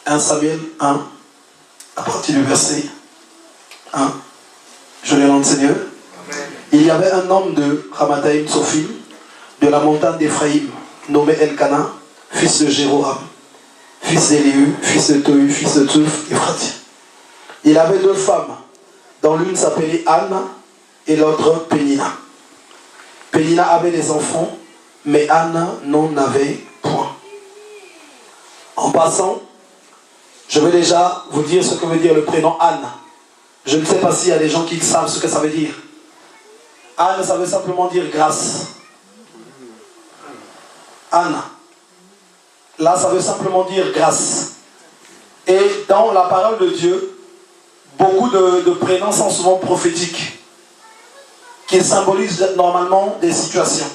1 Samuel 1, à partir du verset 1. Je lis dans le Seigneur. Il y avait un homme de Ramathaïm Sophim, de la montagne d'Éphraïm, nommé Elkana, fils de Jéroham, fils d'Élihu, fils de Tohu, fils de Tuf, Ephratien. Il avait 2 femmes, dont l'une s'appelait Anne et l'autre Pénina. Pénina avait des enfants, mais Anne n'en avait point. En passant, je vais déjà vous dire ce que veut dire le prénom Anne. Je ne sais pas s'il y a des gens qui savent ce que ça veut dire. Anne, ça veut simplement dire grâce. Anne. Là, ça veut simplement dire grâce. Et dans la parole de Dieu, beaucoup de prénoms sont souvent prophétiques, qui symbolisent normalement des situations.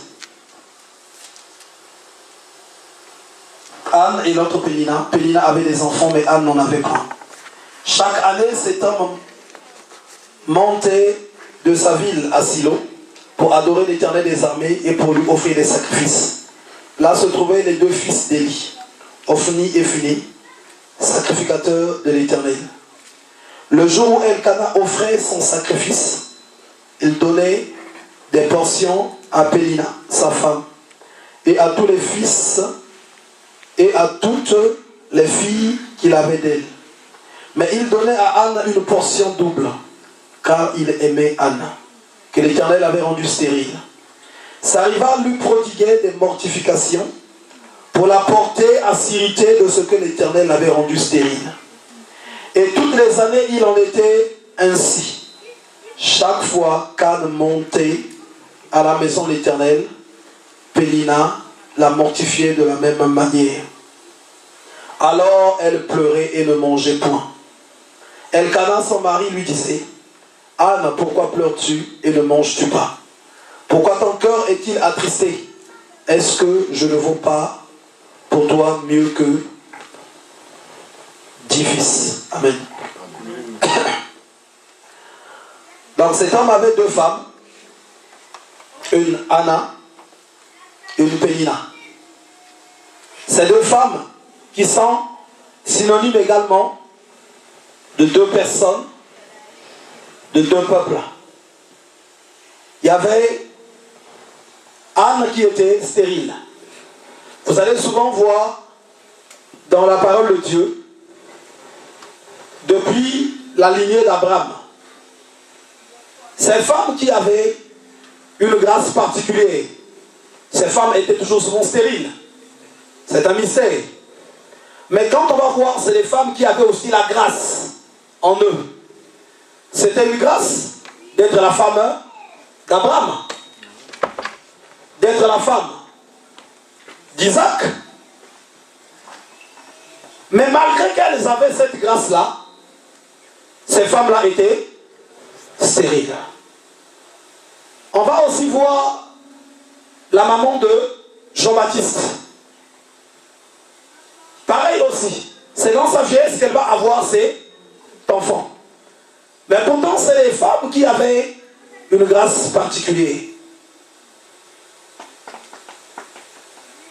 Anne et l'autre Pénina. Pénina avait des enfants, mais Anne n'en avait pas. Chaque année, cet homme montait de sa ville à Silo pour adorer l'Éternel des armées et pour lui offrir des sacrifices. Là se trouvaient les 2 fils d'Élie, Ophni et Phini, sacrificateurs de l'Éternel. Le jour où Elkana offrait son sacrifice, il donnait des portions à Pénina, sa femme, et à tous les fils et à toutes les filles qu'il avait d'elle. Mais il donnait à Anne une portion double, car il aimait Anne, que l'Éternel avait rendue stérile. Sa rivale lui prodiguait des mortifications pour la porter à s'irriter de ce que l'Éternel avait rendu stérile. Et toutes les années, il en était ainsi. Chaque fois qu'Anne montait à la maison de l'Éternel, Pénina la mortifiait de la même manière. Alors elle pleurait et ne mangeait point. Elkana, son mari, lui disait: Anne, pourquoi pleures-tu et ne manges-tu pas? Pourquoi ton cœur est-il attristé? Est-ce que je ne vaux pas pour toi mieux que 10 fils? Amen. Donc cet homme avait 2 femmes, une Anna, une Pénina. Ces 2 femmes qui sont synonymes également de 2 personnes, de 2 peuples. Il y avait Anne qui était stérile. Vous allez souvent voir dans la parole de Dieu, depuis la lignée d'Abraham, ces femmes qui avaient une grâce particulière, ces femmes étaient toujours souvent stériles. C'est un mystère. Mais quand on va voir, c'est les femmes qui avaient aussi la grâce en eux. C'était une grâce d'être la femme d'Abraham, d'être la femme d'Isaac. Mais malgré qu'elles avaient cette grâce-là, ces femmes-là étaient stériles. On va aussi voir la maman de Jean-Baptiste. Pareil aussi, c'est dans sa vieillesse qu'elle va avoir cet enfant. Mais pourtant, c'est les femmes qui avaient une grâce particulière.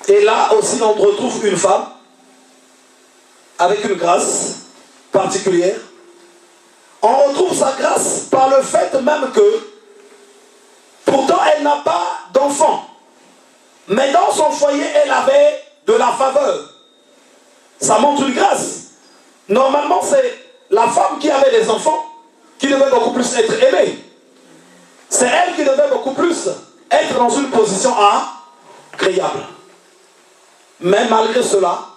Et là aussi, on retrouve une femme avec une grâce particulière. On retrouve sa grâce par le fait même que, pourtant, elle n'a pas d'enfant. Mais dans son foyer, elle avait de la faveur. Ça montre une grâce. Normalement, c'est la femme qui avait des enfants qui devait beaucoup plus être aimée. C'est elle qui devait beaucoup plus être dans une position agréable. Mais malgré cela,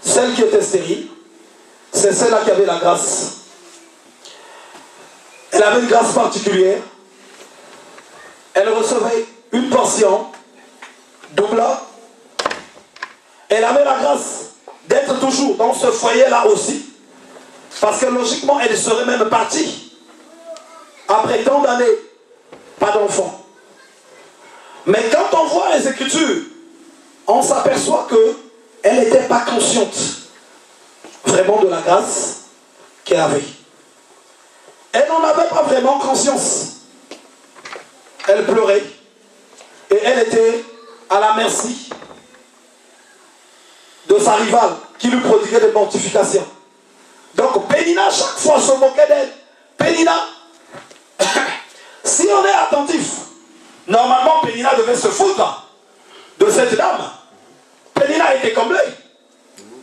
celle qui était stérile, c'est celle-là qui avait la grâce. Elle avait une grâce particulière. Elle recevait une portion double. Elle avait la grâce d'être toujours dans ce foyer-là aussi. Parce que logiquement, elle serait même partie. Après tant d'années, pas d'enfant. Mais quand on voit les Écritures, on s'aperçoit qu'elle n'était pas consciente vraiment de la grâce qu'elle avait. Elle n'en avait pas vraiment conscience. Elle pleurait et elle était à la merci de sa rivale qui lui prodiguait des mortifications. Donc Pénina, chaque fois, se moquait d'elle. Pénina, si on est attentif, normalement Pénina devait se foutre de cette dame. Pénina était comblée.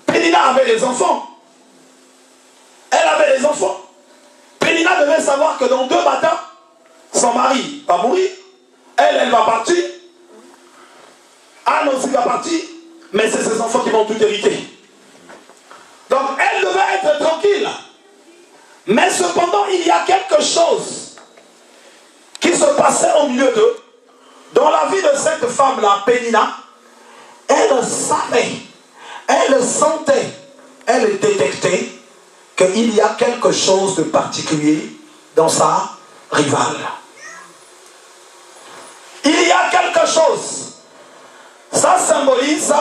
Pénina avait des enfants. Elle avait des enfants. Pénina devait savoir que dans 2 matins, son mari va mourir. Elle va partir. Anne aussi va partir. Mais c'est ses enfants qui vont tout hériter. Donc elle devait être tranquille. Mais cependant, il y a quelque chose qui se passait au milieu d'eux. Dans la vie de cette femme-là, Pénina, elle savait, elle sentait, elle détectait qu'il y a quelque chose de particulier dans sa rivale. Il y a quelque chose. Ça symbolise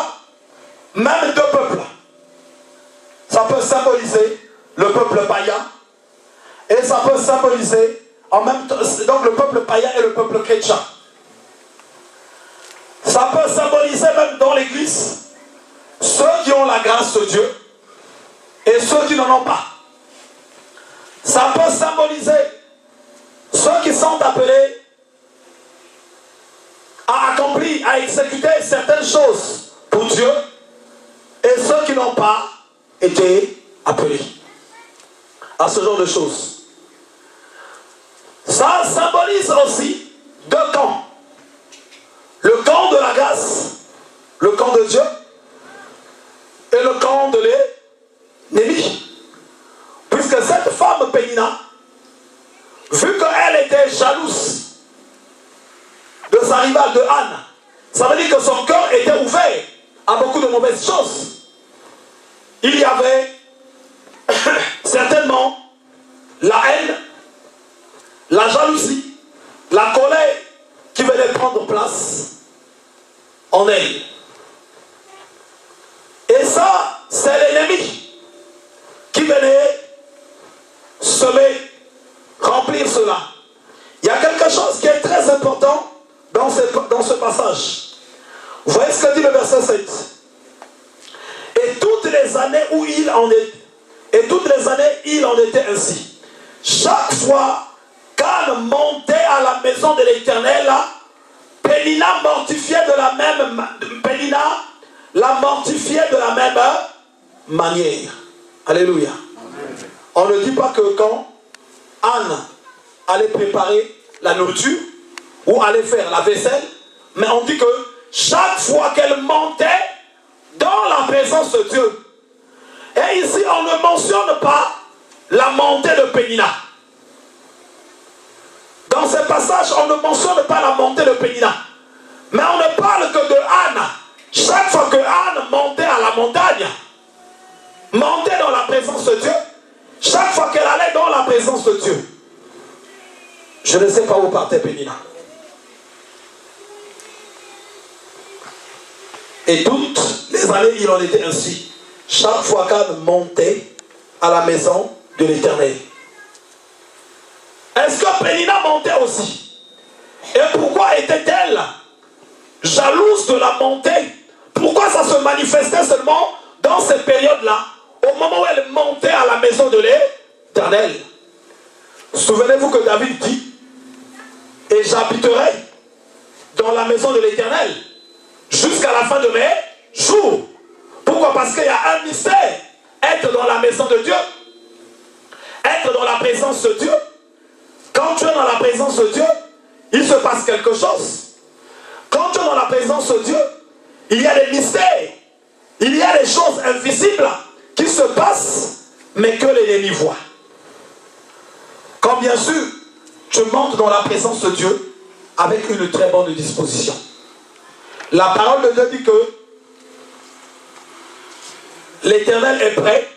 même 2 peuples. Ça peut symboliser le peuple païen et ça peut symboliser en même temps, donc le peuple païen et le peuple chrétien. Ça peut symboliser même dans l'église ceux qui ont la grâce de Dieu et ceux qui n'en ont pas. Ça peut symboliser ceux qui sont appelés à accomplir, à exécuter certaines choses pour Dieu et ceux qui n'ont pas été appelés à ce genre de choses. Ça symbolise aussi 2 camps. Le camp de la grâce, le camp de Dieu, et le camp de l'ennemi. Puisque cette femme Pénina, vu qu'elle était jalouse de sa rivale de Anne, ça veut dire que son cœur était ouvert à beaucoup de mauvaises choses. Il y avait certainement la haine, la jalousie, la colère qui venait prendre place en elle. Et ça, c'est l'ennemi qui venait semer, remplir cela. Il y a quelque chose qui est très important dans ce passage. Vous voyez ce que dit le verset 7. Et toutes les années où il en était ainsi. Chaque fois qu'Anne montait à la maison de l'Éternel, Pénina mortifiait de la même manière. Alléluia. Amen. On ne dit pas que quand Anne allait préparer la nourriture ou allait faire la vaisselle, mais on dit que chaque fois qu'elle montait dans la présence de Dieu, et ici on ne mentionne pas la montée de Pénina. Dans ce passage, on ne mentionne pas la montée de Pénina. Mais on ne parle que de Anne. Chaque fois que Anne montait à la montagne, montait dans la présence de Dieu, chaque fois qu'elle allait dans la présence de Dieu, je ne sais pas où partait Pénina. Et toutes les années, il en était ainsi. Chaque fois qu'Anne montait à la maison de l'Éternel. Est-ce que Pénina montait aussi? Et pourquoi était-elle jalouse de la montée? Pourquoi ça se manifestait seulement dans cette période-là, au moment où elle montait à la maison de l'Éternel? Souvenez-vous que David dit: et j'habiterai dans la maison de l'Éternel jusqu'à la fin de mes jours. Pourquoi? Parce qu'il y a un mystère. Être dans la maison de Dieu, être dans la présence de Dieu. Quand tu es dans la présence de Dieu, il se passe quelque chose. Quand tu es dans la présence de Dieu, il y a des mystères. Il y a des choses invisibles qui se passent, mais que l'ennemi voit. Quand bien sûr, tu montes dans la présence de Dieu avec une très bonne disposition. La parole de Dieu dit que l'Éternel est près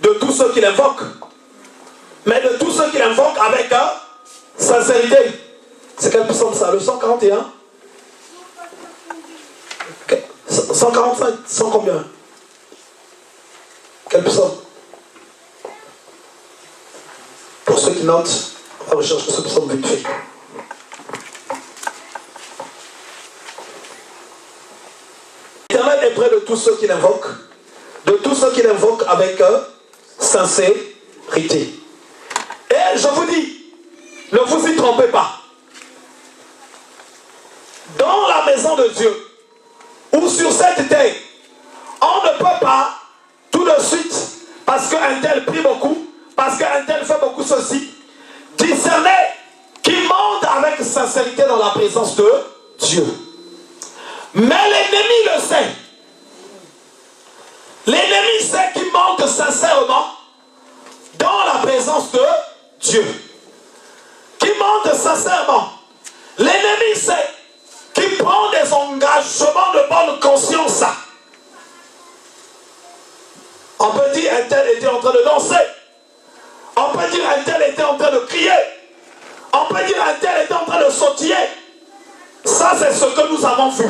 de tous ceux qui l'invoquent. Mais de tous ceux qui l'invoquent avec sincérité. C'est quel psaume ça? Le 141? 145? 100 combien? Quel psaume? Pour ceux qui notent, on va rechercher ce psaume vite fait. L'Éternel est près de tous ceux qui l'invoquent, de tous ceux qui l'invoquent avec sincérité. Et je vous dis, ne vous y trompez pas. Dans la maison de Dieu, ou sur cette terre, on ne peut pas tout de suite, parce qu'un tel prie beaucoup, parce qu'un tel fait beaucoup ceci, discerner qui monte avec sincérité dans la présence de Dieu. Mais l'ennemi le sait. L'ennemi sait qui monte sincèrement dans la présence de Dieu. Qui monte sincèrement. L'ennemi sait qui prend des engagements de bonne conscience. On peut dire un tel était en train de danser. On peut dire un tel était en train de crier. On peut dire un tel était en train de sautiller. Ça, c'est ce que nous avons vu.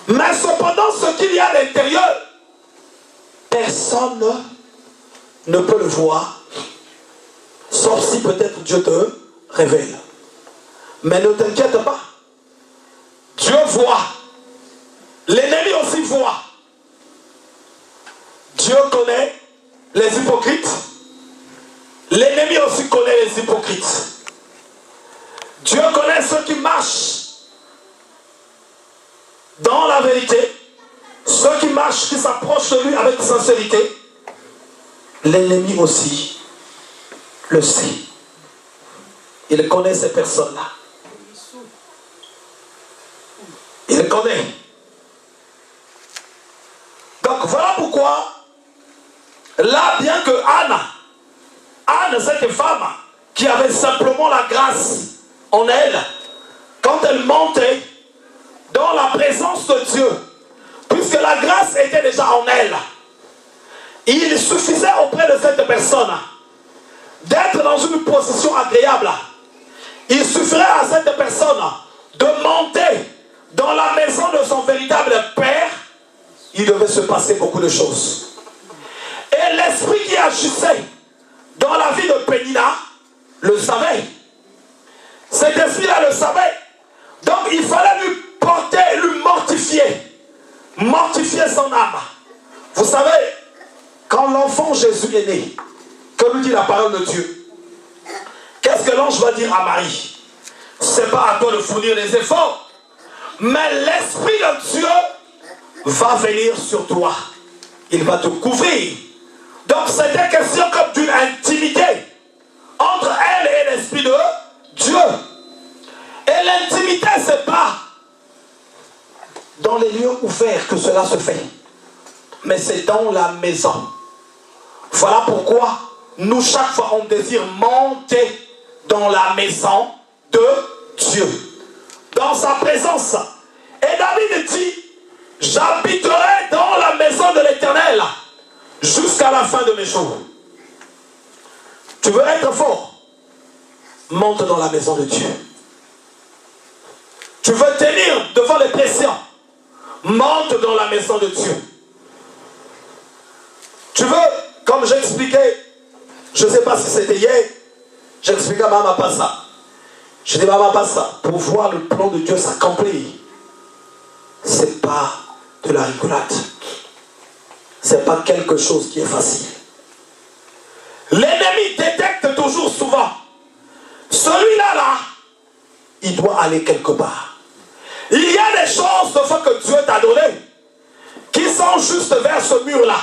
Mais cependant, ce qu'il y a à l'intérieur, personne ne peut le voir, sauf si peut-être Dieu te révèle. Mais ne t'inquiète pas. Dieu voit. L'ennemi aussi voit. Dieu connaît les hypocrites. L'ennemi aussi connaît les hypocrites. Dieu connaît ceux qui marchent dans la vérité, ceux qui marchent, qui s'approchent de lui avec sincérité. L'ennemi aussi le sait. Il connaît ces personnes-là. Il connaît. Donc voilà pourquoi, là, bien que Anne, cette femme qui avait simplement la grâce en elle, quand elle montait dans la présence de Dieu, puisque la grâce était déjà en elle, il suffisait auprès de cette personne d'être dans une position agréable. Il suffirait à cette personne de monter dans la maison de son véritable Père. Il devait se passer beaucoup de choses. Et l'esprit qui agissait dans la vie de Pénina le savait. Cet esprit-là le savait. Donc il fallait lui porter, lui mortifier son âme. Vous savez, quand l'enfant Jésus est né, que nous dit la parole de Dieu, qu'est-ce que l'ange va dire à Marie? C'est pas à toi de fournir les efforts, mais l'Esprit de Dieu va venir sur toi. Il va te couvrir. Donc c'était question comme d'une intimité entre elle et l'Esprit de Dieu. Et l'intimité, c'est pas dans les lieux ouverts que cela se fait, mais c'est dans la maison. Voilà pourquoi nous, chaque fois, on désire monter dans la maison de Dieu, dans sa présence. Et David dit, j'habiterai dans la maison de l'Éternel jusqu'à la fin de mes jours. Tu veux être fort? Monte dans la maison de Dieu. Tu veux tenir devant les pressions? Monte dans la maison de Dieu. Tu veux, comme j'expliquais, je ne sais pas si c'était hier, j'expliquais à Mama Passa. Je dis Mama Passa, pour voir le plan de Dieu s'accomplir, c'est pas de la rigolade. C'est pas quelque chose qui est facile. L'ennemi détecte toujours souvent. Celui-là, il doit aller quelque part. Il y a des choses de fois que Dieu t'a données qui sont juste vers ce mur-là.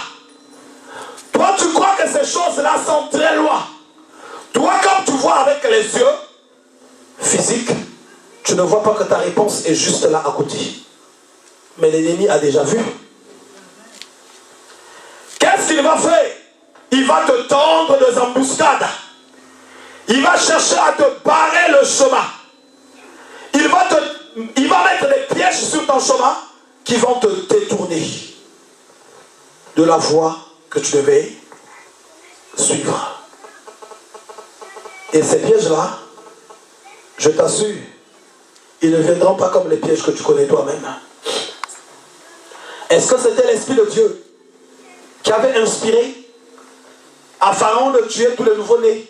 Toi, tu crois que ces choses-là sont très loin. Toi, comme tu vois avec les yeux physiques, tu ne vois pas que ta réponse est juste là à côté. Mais l'ennemi a déjà vu. Qu'est-ce qu'il va faire? Il va te tendre des embuscades. Il va chercher à te barrer le chemin. Il va mettre des pièges sur ton chemin qui vont te détourner de la voie que tu devais suivre. Et ces pièges-là, je t'assure, ils ne viendront pas comme les pièges que tu connais toi-même. Est-ce que c'était l'Esprit de Dieu qui avait inspiré à Pharaon de tuer tous les nouveau-nés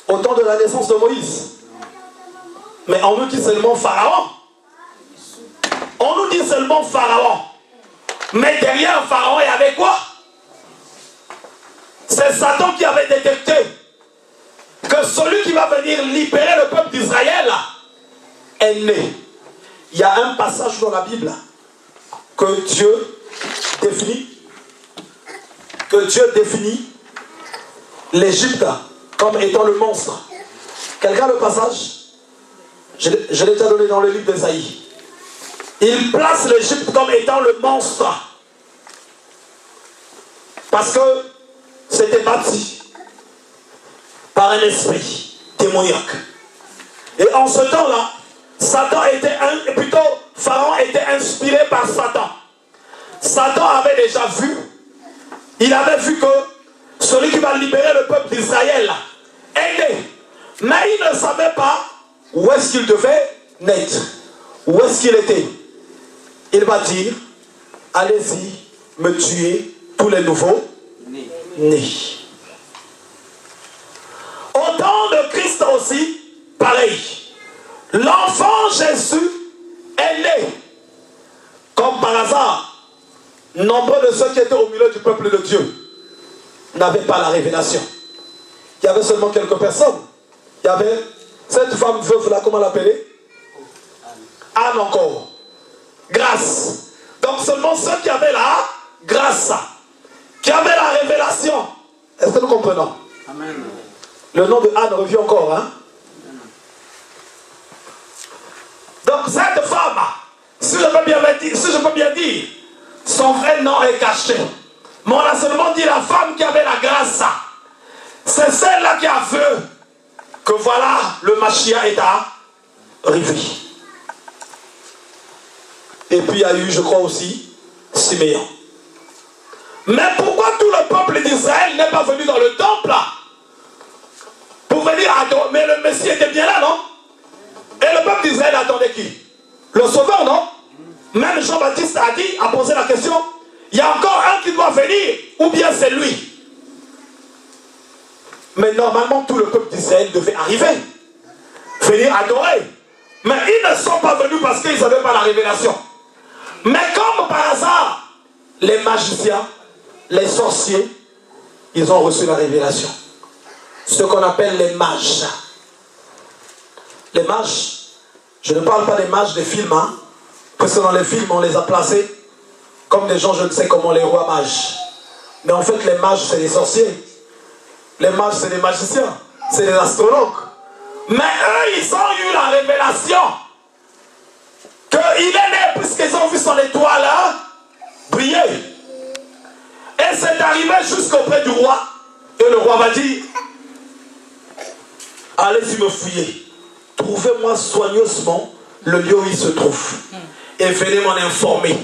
au temps de la naissance de Moïse? Mais on nous dit seulement Pharaon. On nous dit seulement Pharaon. Mais derrière Pharaon, il y avait quoi? C'est Satan qui avait détecté que celui qui va venir libérer le peuple d'Israël est né. Il y a un passage dans la Bible que Dieu définit l'Égypte comme étant le monstre. Quelqu'un a le passage? Je l'ai déjà donné dans le livre d'Ésaïe. Il place l'Égypte comme étant le monstre. Parce que c'était bâti par un esprit démoniaque. Et en ce temps-là, Pharaon était inspiré par Satan. Satan avait déjà vu, il avait vu que celui qui va libérer le peuple d'Israël est né. Mais il ne savait pas où est-ce qu'il devait naître, où est-ce qu'il était. Il va dire, allez-y, me tuer tous les nouveaux nés. Au temps de Christ aussi, pareil. L'enfant Jésus est né. Comme par hasard, nombreux de ceux qui étaient au milieu du peuple de Dieu n'avaient pas la révélation. Il y avait seulement quelques personnes. Il y avait cette femme veuve là, comment l'appeler? Anne encore. Grâce. Donc seulement ceux qui avaient la grâce, qui avaient la révélation. Est-ce que nous comprenons? Amen. Le nom de Anne revient encore, hein? Donc cette femme, si je peux bien dire, son vrai nom est caché. Mais on a seulement dit la femme qui avait la grâce. C'est celle-là qui a vu que voilà, le Mashiach est arrivé. Et puis il y a eu, je crois aussi, Siméon. Mais pourquoi tout le peuple d'Israël n'est pas venu dans le temple pour venir adorer? Mais le Messie était bien là, non? Et le peuple d'Israël attendait qui? Le sauveur, non? Même Jean-Baptiste a posé la question, il y a encore un qui doit venir, ou bien c'est lui? Mais normalement, tout le peuple d'Israël devait arriver, venir adorer. Mais ils ne sont pas venus parce qu'ils n'avaient pas la révélation. Mais comme par hasard, les magiciens, les sorciers, ils ont reçu la révélation. Ce qu'on appelle les mages. Les mages, je ne parle pas des mages des films, hein, parce que dans les films, on les a placés comme des gens, je ne sais comment, les rois mages. Mais en fait, les mages, c'est les sorciers. Les mages, c'est les magiciens. C'est les astrologues. Mais eux, ils ont eu la révélation qu'il est né, puisqu'ils ont vu son étoile hein, briller. Et c'est arrivé jusqu'auprès du roi. Et le roi va dire, allez-y me fouiller. Trouvez-moi soigneusement le lieu où il se trouve. Et venez m'en informer.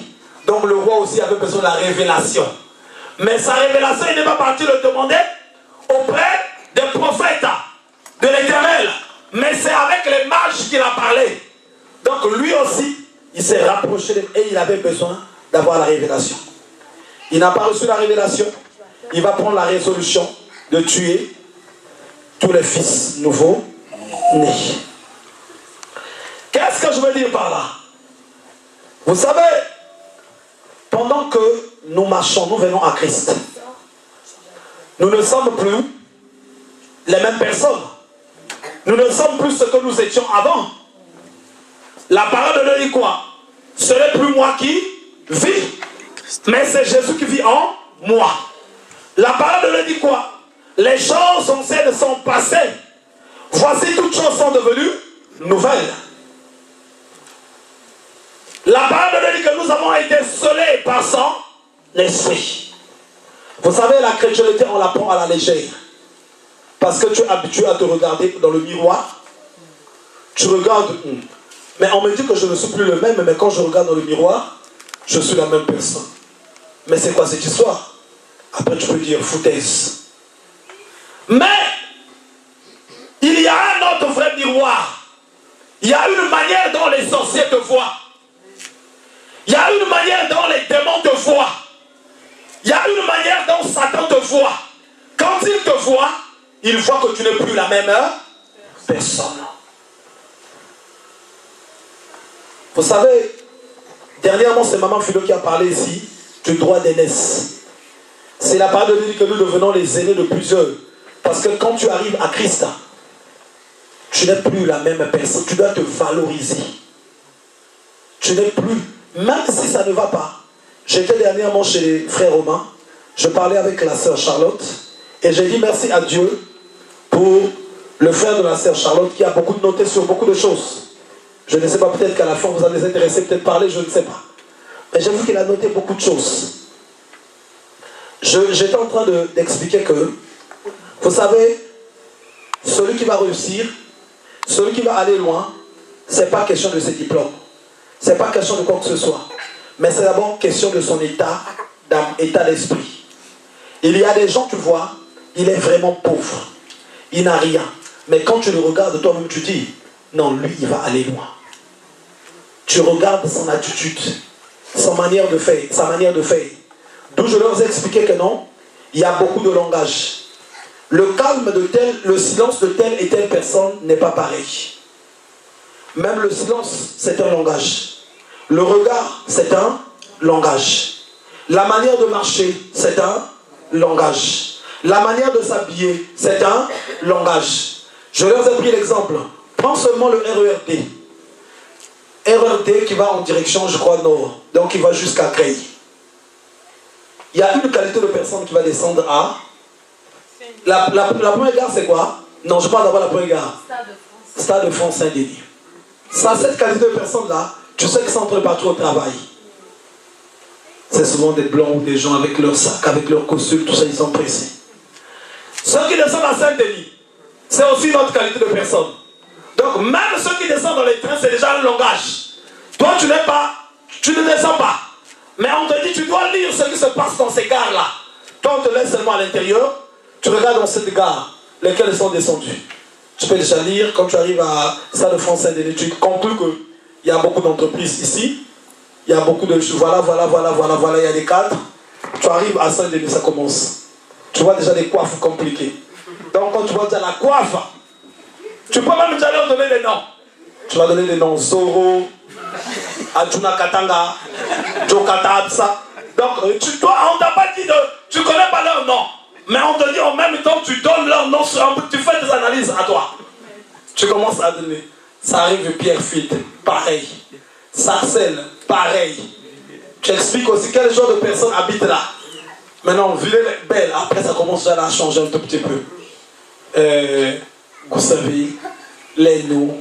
Donc le roi aussi avait besoin de la révélation. Mais sa révélation, il n'est pas parti le demander auprès des prophètes de l'Éternel. Mais c'est avec les mages qu'il a parlé. Donc lui aussi, il s'est rapproché d'eux et il avait besoin d'avoir la révélation. Il n'a pas reçu la révélation. Il va prendre la résolution de tuer tous les fils nouveaux nés. Qu'est-ce que je veux dire par là? Vous savez, pendant que nous marchons, nous venons à Christ. Nous ne sommes plus les mêmes personnes. Nous ne sommes plus ce que nous étions avant. La parole de Dieu dit quoi? Ce n'est plus moi qui vis, mais c'est Jésus qui vit en moi. La parole de Dieu dit quoi? Les choses anciennes sont passées. Voici toutes choses sont devenues nouvelles. La parole de Dieu dit que nous avons été scellés par son esprit. Vous savez, la chrétienté, on la prend à la légère. Parce que tu es habitué à te regarder dans le miroir. Tu regardes. Mais on me dit que je ne suis plus le même, mais quand je regarde dans le miroir, je suis la même personne. Mais c'est quoi cette histoire? Après tu peux dire foutaise. Mais il y a un autre vrai miroir. Il y a une manière dont les sorciers te voient. Il y a une manière dont les démons te voient. Il y a une manière dont Satan te voit. Quand il te voit, il voit que tu n'es plus la même personne. Vous savez, dernièrement, c'est Maman Philo qui a parlé ici du droit d'aînesse. C'est la parole de Dieu que nous devenons les aînés de plusieurs. Parce que quand tu arrives à Christ, tu n'es plus la même personne. Tu dois te valoriser. Tu n'es plus, même si ça ne va pas. J'étais dernièrement chez les frères romains. Je parlais avec la sœur Charlotte. Et j'ai dit merci à Dieu pour le frère de la sœur Charlotte qui a beaucoup noté sur beaucoup de choses. Je ne sais pas, peut-être qu'à la fin vous allez vous intéresser, peut-être parler, je ne sais pas. Mais j'ai vu qu'il a noté beaucoup de choses. J'étais en train d'expliquer que, vous savez, celui qui va réussir, celui qui va aller loin, ce n'est pas question de ses diplômes. Ce n'est pas question de quoi que ce soit. Mais c'est d'abord question de son état d'âme, état d'esprit. Il y a des gens, tu vois, il est vraiment pauvre. Il n'a rien. Mais quand tu le regardes toi-même, tu dis, non, lui, il va aller loin. Tu regardes son attitude, sa manière de faire, D'où je leur ai expliqué que non, il y a beaucoup de langage. Le calme de tel, le silence de telle et telle personne n'est pas pareil. Même le silence, c'est un langage. Le regard, c'est un langage. La manière de marcher, c'est un langage. La manière de s'habiller, c'est un langage. Je leur ai pris l'exemple. Prends seulement le RERD. RERD qui va en direction, je crois, nord. Donc il va jusqu'à Creil. Il y a une qualité de personne qui va descendre à... La première gare, c'est quoi? Non, je parle d'abord de la première gare. Stade de France Saint-Denis. Ça, cette qualité de personne-là, tu sais qu'ils sont en train de partir au travail. C'est souvent des blancs ou des gens avec leur sac, avec leur costume, tout ça, ils sont pressés. Ceux qui descendent à Saint-Denis, c'est aussi une autre qualité de personne. Donc, même ceux qui descendent dans les trains, c'est déjà un langage. Toi, tu ne descends pas. Mais on te dit, tu dois lire ce qui se passe dans ces gares-là. Toi, on te laisse seulement à l'intérieur. Tu regardes dans cette gare, lesquelles sont descendues. Tu peux déjà lire, quand tu arrives à Stade de France Saint-Denis, tu conclus qu'il y a beaucoup d'entreprises ici. Il y a beaucoup de... Voilà, il y a des cadres. Tu arrives à Saint-Denis, ça commence. Tu vois déjà des coiffes compliquées. Donc quand tu vois déjà la coiffe, tu peux même déjà leur donner des noms. Tu vas donner des noms Zoro, Adjuna Katanga, Jokata Absa. Donc toi, on t'a pas dit de... Tu connais pas leur nom. Mais on te dit en même temps, tu donnes leur nom, tu fais des analyses à toi. Tu commences à donner. Ça arrive Pierrefitte, pareil. Sarcelles, pareil. Tu expliques aussi quel genre de personnes habitent là. Maintenant, Villers-Belle, après ça commence déjà à changer un tout petit peu. Goussainville, Leno,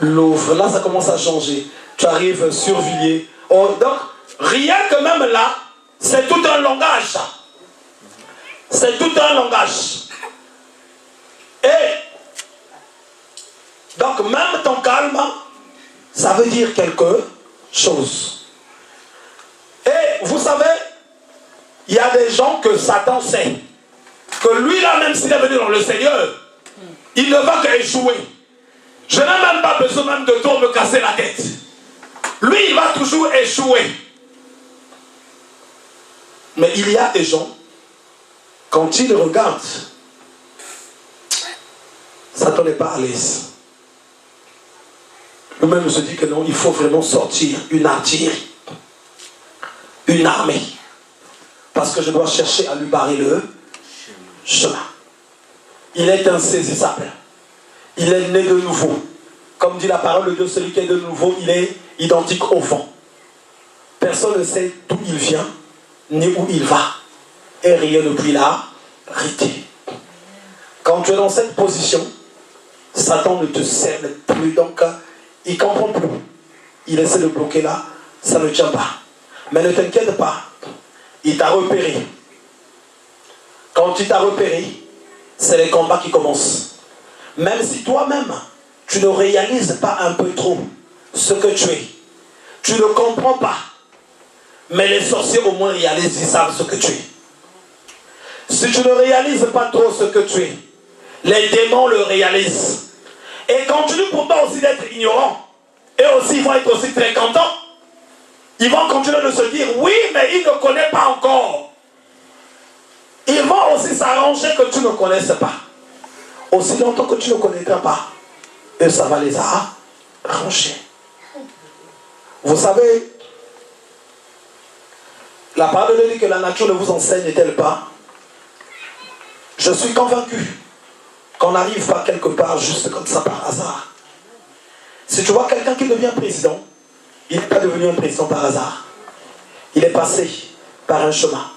Louvre, là ça commence à changer. Tu arrives sur Villiers. Oh, donc, rien que même là, c'est tout un langage. C'est tout un langage. Et donc même ton calme, ça veut dire quelque chose. Et vous savez, il y a des gens que Satan sait que lui là, même s'il est venu dans le Seigneur, il ne va qu'échouer. Je n'ai même pas besoin même de toi me casser la tête. Lui, il va toujours échouer. Mais il y a des gens, quand ils regardent, Satan n'est pas à l'aise. Nous-mêmes, se dit que non, il faut vraiment sortir une artillerie, une armée. Parce que je dois chercher à lui barrer le chemin. Il est insaisissable. Il est né de nouveau. Comme dit la parole de Dieu, celui qui est de nouveau, il est identique au vent. Personne ne sait d'où il vient, ni où il va. Et rien ne peut l'arrêter. Quand tu es dans cette position, Satan ne te cerne plus. Donc, il ne comprend plus. Il essaie de bloquer là, ça ne tient pas. Mais ne t'inquiète pas. Il t'a repéré. Quand il t'a repéré, c'est les combats qui commencent. Même si toi-même, tu ne réalises pas un peu trop ce que tu es. Tu ne comprends pas. Mais les sorciers au moins réalisent, ils savent ce que tu es. Si tu ne réalises pas trop ce que tu es, les démons le réalisent. Et continue pourtant aussi d'être ignorant. Et aussi, ils vont être aussi très contents. Ils vont continuer de se dire, oui, mais ils ne connaissent pas encore. Ils vont aussi s'arranger que tu ne connaisses pas. Aussi longtemps que tu ne connaîtras pas, et ça va les arranger. Vous savez, La parole de Dieu dit que la nature ne vous enseigne-t-elle pas? Je suis convaincu qu'on n'arrive pas quelque part juste comme ça par hasard. Si tu vois quelqu'un qui devient président, il n'est pas devenu un président par hasard. Il est passé par un chemin.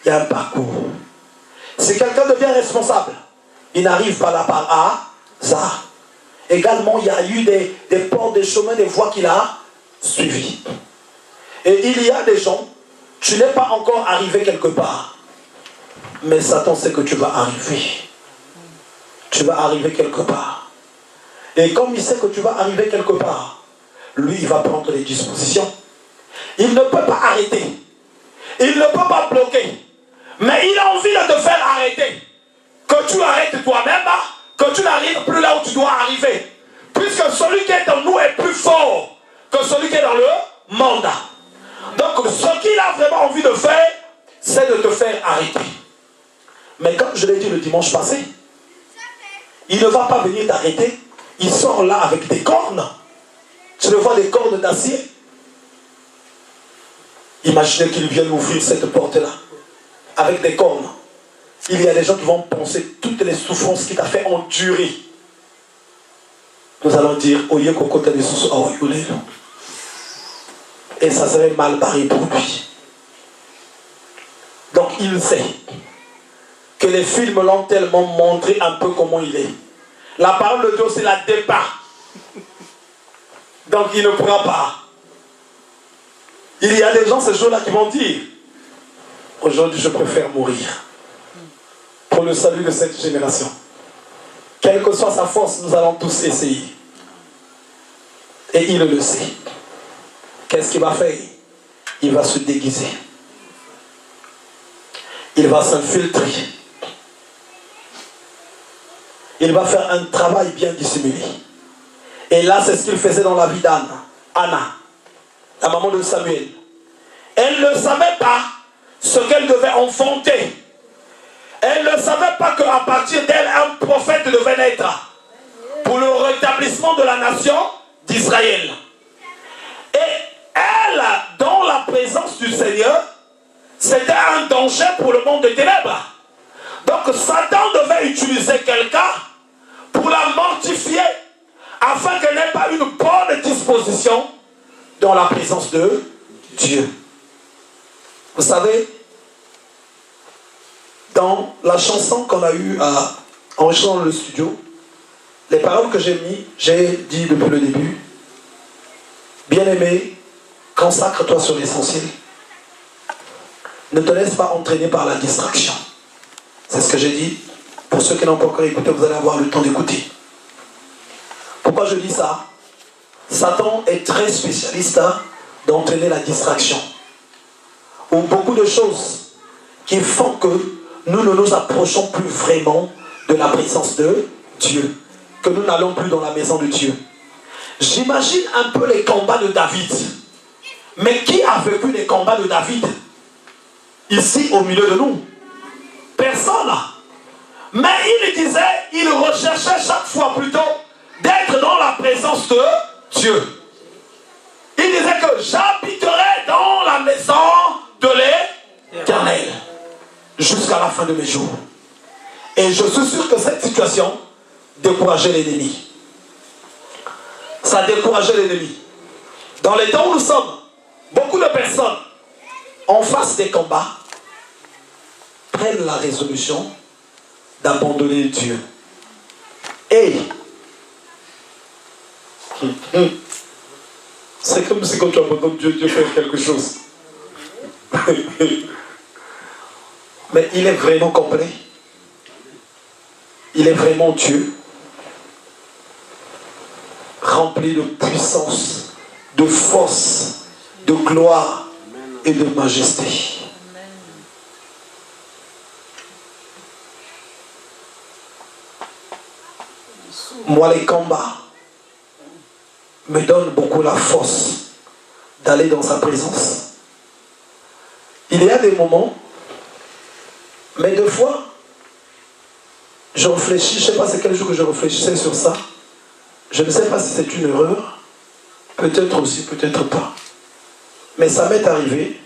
Il y a un parcours. Si quelqu'un devient responsable, il n'arrive pas là par hasard. Également, il y a eu des portes, des chemins, des voies qu'il a suivies. Et il y a des gens, tu n'es pas encore arrivé quelque part. Mais Satan sait que tu vas arriver. Tu vas arriver quelque part. Et comme il sait que tu vas arriver quelque part, lui, il va prendre les dispositions. Il ne peut pas arrêter. Il ne peut pas bloquer. Mais il a envie de te faire arrêter. Que tu arrêtes toi-même, que tu n'arrives plus là où tu dois arriver. Puisque celui qui est en nous est plus fort que celui qui est dans le monde. Donc ce qu'il a vraiment envie de faire, c'est de te faire arrêter. Mais comme je l'ai dit le dimanche passé, il ne va pas venir t'arrêter. Il sort là avec des cornes. Tu le vois, des cornes d'acier. Imaginez qu'il vienne ouvrir cette porte-là avec des cornes. Il y a des gens qui vont penser toutes les souffrances qu'il t'a fait endurer. Nous allons dire, oye kokota de sous et ça serait mal barré pour lui. Donc il sait que les films l'ont tellement montré un peu comment il est. La parole de Dieu, c'est la départ. Donc il ne pourra pas. Il y a des gens ce jour-là qui vont dire, aujourd'hui je préfère mourir pour le salut de cette génération. Quelle que soit sa force, nous allons tous essayer. Et il le sait. Qu'est-ce qu'il va faire? Il va se déguiser. Il va s'infiltrer. Il va faire un travail bien dissimulé. Et là, c'est ce qu'il faisait dans la vie d'Anne. Anna, la maman de Samuel. Elle ne savait pas ce qu'elle devait enfanter. Elle ne savait pas qu'à partir d'elle, un prophète devait naître pour le rétablissement de la nation d'Israël. Et elle, dans la présence du Seigneur, c'était un danger pour le monde des ténèbres. Donc Satan devait utiliser quelqu'un pour la mortifier afin qu'elle n'ait pas une bonne disposition dans la présence de Dieu. Vous savez, dans la chanson qu'on a eue à enregistrer dans le studio, les paroles que j'ai dit depuis le début, bien-aimé, consacre-toi sur l'essentiel. Ne te laisse pas entraîner par la distraction. C'est ce que j'ai dit. Pour ceux qui n'ont pas encore écouté, vous allez avoir le temps d'écouter. Pourquoi je dis ça? Satan est très spécialiste d'entraîner la distraction. Ou beaucoup de choses qui font que nous ne nous approchons plus vraiment de la présence de Dieu. Que nous n'allons plus dans la maison de Dieu. J'imagine un peu les combats de David. Mais qui a vécu les combats de David? Ici, au milieu de nous. Personne. Mais il disait, il recherchait chaque fois plutôt d'être dans la présence de Dieu. Il disait que j'habiterai dans la maison de l'Éternel jusqu'à la fin de mes jours. Et je suis sûr que cette situation décourageait l'ennemi. Ça décourageait l'ennemi. Dans les temps où nous sommes, beaucoup de personnes en face des combats prennent la résolution d'abandonner Dieu. Et c'est comme si quand tu abandonnes Dieu, Dieu fait quelque chose. Mais il est vraiment complet. Il est vraiment Dieu. Rempli de puissance, de force, de gloire et de majesté. Moi, les combats me donnent beaucoup la force d'aller dans sa présence. Il y a des moments, mais des fois, je réfléchis, je ne sais pas c'est quel jour que je réfléchissais sur ça. Je ne sais pas si c'est une erreur, peut-être aussi, peut-être pas. Mais ça m'est arrivé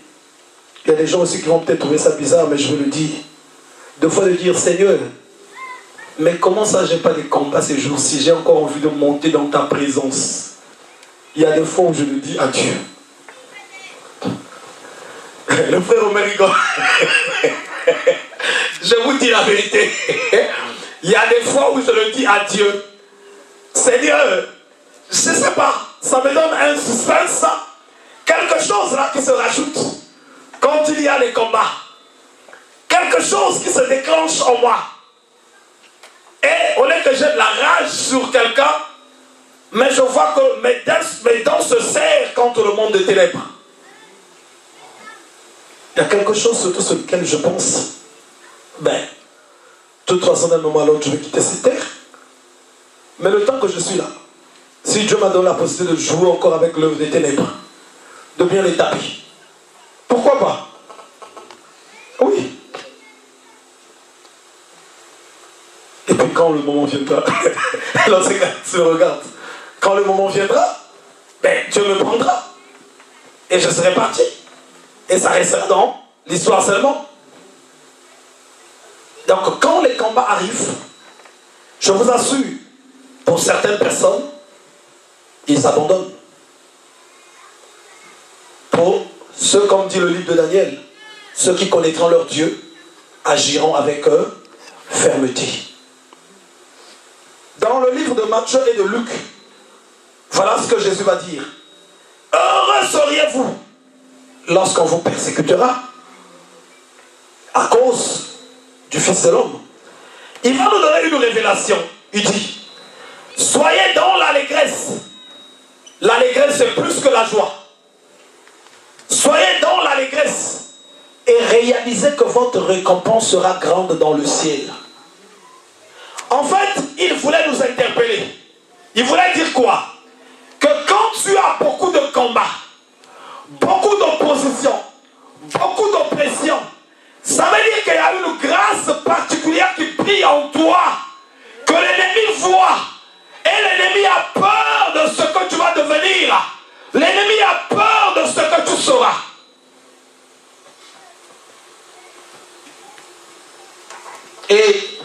Il y a des gens aussi qui vont peut-être trouver ça bizarre, mais je vous le dis. Deux fois de dire, Seigneur, mais comment ça, j'ai pas de combat ces jours-ci? J'ai encore envie de monter dans ta présence. Il y a des fois où je le dis à Dieu. Le frère Omer rigole. Je vous dis la vérité. Il y a des fois où je le dis à Dieu. Seigneur, je ne sais pas, ça me donne un suspense, quelque chose là qui se rajoute quand il y a les combats. Quelque chose qui se déclenche en moi. Et au lieu que j'ai de la rage sur quelqu'un, mais je vois que mes dents se serrent contre le monde des ténèbres. Il y a quelque chose surtout sur lequel je pense, de toute façon d'un moment à l'autre je vais quitter cette terre. Mais le temps que je suis là, si Dieu m'a donné la possibilité de jouer encore avec l'œuvre des ténèbres, de bien les taper, pourquoi pas? Oui. Et puis quand le moment viendra, alors c'est quand tu me regardes, quand le moment viendra, Dieu me prendra. Et je serai parti. Et ça restera dans l'histoire seulement. Donc quand les combats arrivent, je vous assure, pour certaines personnes, ils s'abandonnent. Pour ceux, comme dit le livre de Daniel, ceux qui connaîtront leur Dieu, agiront avec fermeté. Dans le livre de Matthieu et de Luc, voilà ce que Jésus va dire. Heureux seriez-vous lorsqu'on vous persécutera à cause du Fils de l'homme. Il va nous donner une révélation. Il dit, soyez dans l'allégresse. L'allégresse c'est plus que la joie. Soyez dans l'allégresse et réalisez que votre récompense sera grande dans le ciel. En fait, il voulait nous interpeller. Il voulait dire quoi? Que quand tu as beaucoup de combats, beaucoup d'opposition, beaucoup d'oppression, ça veut dire qu'il y a une grâce particulière qui brille en toi, que l'ennemi voit. Et l'ennemi a peur de ce que tu vas devenir. L'ennemi a peur de ce que tu seras. Et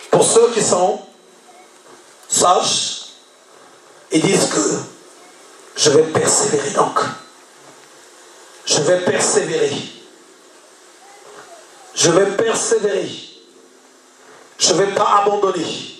pour ceux qui sont sages, ils disent que je vais persévérer donc. Je vais persévérer. Je vais persévérer. Je ne vais pas abandonner.